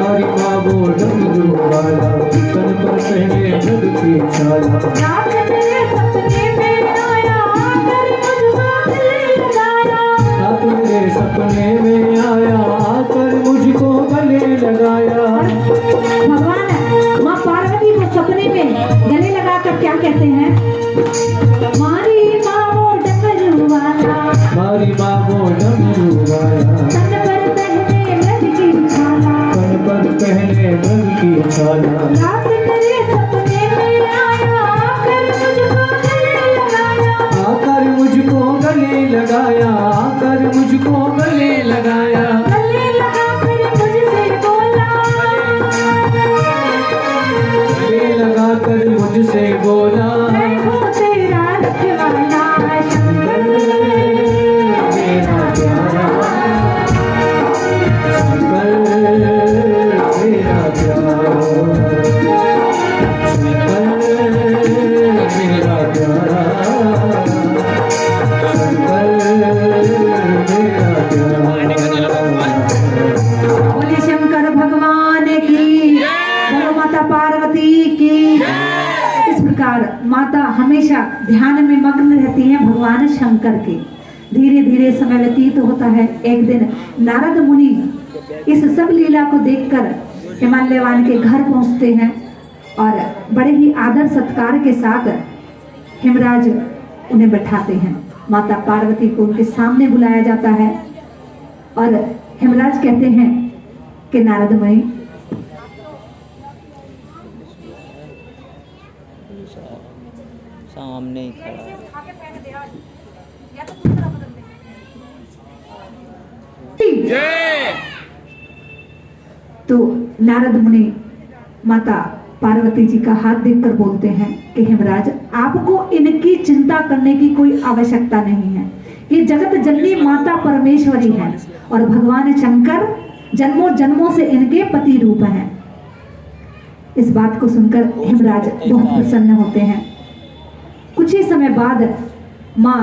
मारी माँ वो डमरू वाला, तन पर पहने मृग की छाला। रात मेरे सपने में आया, आकर मुझको गले लगाया। रात मेरे सपने में आया, आकर मुझको गले लगाया। भगवान माँ पार्वती को सपने में गले लगाकर क्या कहते हैं? मारी माँ वो डमरू वाला, मारी माँ वो डमरू वाला, तन पर पहने मृग की छाला। तन पर पहने मृग की छाला। रात मेरे सपने में आया, आकर मुझको गले लगाया। आकर मुझको गले लगाया, आकर मुझको गले लगाया। गले लगाकर मुझसे बोला, गले लगाकर मुझसे बोला, मैं हूँ तेरा रखवाला शंकर। मेरा प्यारा शंकर, मेरा प्यारा शंकर, मेरा प्यारा शंकर, मेरा प्यारा। बोले शंकर भगवान की, बोलो माता पार्वती की। इस प्रकार माता हमेशा ध्यान में मग्न रहती हैं भगवान शंकर के। धीरे धीरे समय व्यतीत होता है। एक दिन नारद मुनि इस सब लीला को देखकर हिमालयवान के घर पहुंचते हैं और बड़े ही आदर सत्कार के साथ हिमराज उन्हें बैठाते हैं। माता पार्वती को उनके सामने बुलाया जाता है और हिमराज कहते हैं कि नारद मुनि, सामने ही खड़ा है। तो नारद मुनि माता पार्वती जी का हाथ देखकर बोलते हैं कि हिमराज, आपको इनकी चिंता करने की कोई आवश्यकता नहीं है। ये जगत जननी माता परमेश्वरी है और भगवान शंकर जन्मों जन्मों से इनके पति रूप हैं। इस बात को सुनकर हिमराज बहुत प्रसन्न होते हैं। कुछ ही समय बाद माँ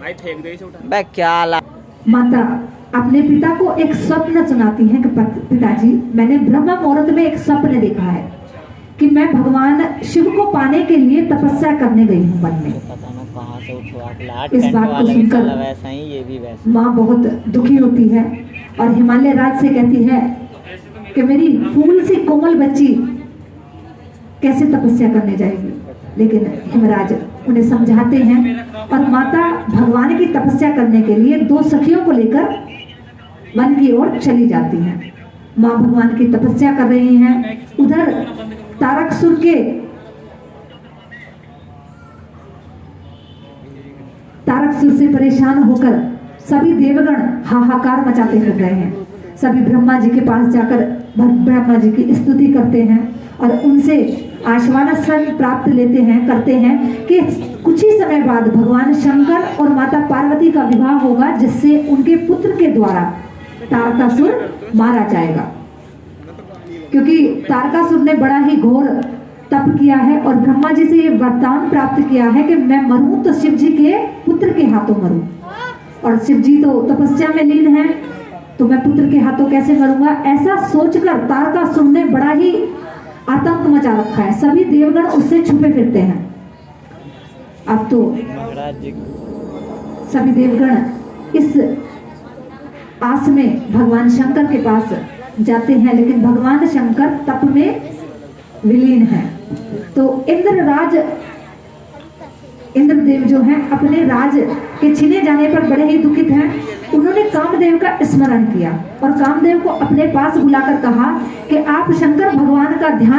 बे क्या ला माता अपने पिता को एक स्वप्न सुनाती हैं कि पिताजी, मैंने ब्रह्म मुहूर्त में एक स्वप्न देखा है कि मैं भगवान शिव को पाने के लिए तपस्या करने गई हूँ वन में। पता ना कहाँ से उठवा के ला। इस बात को सुनकर वैसा ही ये भी वैसा। माँ बहुत दुखी होती है और हिमालय राज से कहती है कि मेरी फूल सी कोमल बच्ची कैसे तपस्या करने जाएगी। लेकिन हिमराज उन्हें समझाते हैं और माता भगवान की तपस्या करने के लिए दो सखियों को लेकर वन की ओर चली जाती हैं। माँ भगवान की तपस्या कर रही हैं। उधर तारकासुर से परेशान होकर सभी देवगण हाहाकार मचाते फिर रहे हैं। सभी ब्रह्मा जी के पास जाकर ब्रह्मा जी की स्तुति करते हैं और उनसे आश्वासन प्राप्त करते हैं कि कुछ ही समय बाद भगवान शंकर और माता पार्वती का विवाह होगा, जिससे उनके पुत्र के द्वारा तारकासुर मारा जाएगा। क्योंकि तारकासुर ने बड़ा ही घोर तप किया है और ब्रह्मा जी से ये वरदान प्राप्त किया है कि मैं मरूं तो शिव जी के पुत्र के हाथों मरूं, और शिव जी तो तपस्या में लीन है, तो मैं पुत्र के हाथों कैसे मरूंगा। ऐसा सोचकर तारकासुर ने बड़ा ही आतंक मचा रखा है। सभी देवगण उससे छुपे फिरते हैं। अब तो सभी देवगण इस आस में भगवान शंकर के पास जाते हैं, लेकिन भगवान शंकर तप में विलीन है। तो इंद्रदेव जो हैं अपने राज के छीने जाने पर बड़े ही दुखित हैं। उन्होंने कामदेव का स्मरण किया और कामदेव को अपने पास बुलाकर कहा कि आप शंकर भगवान का ध्यान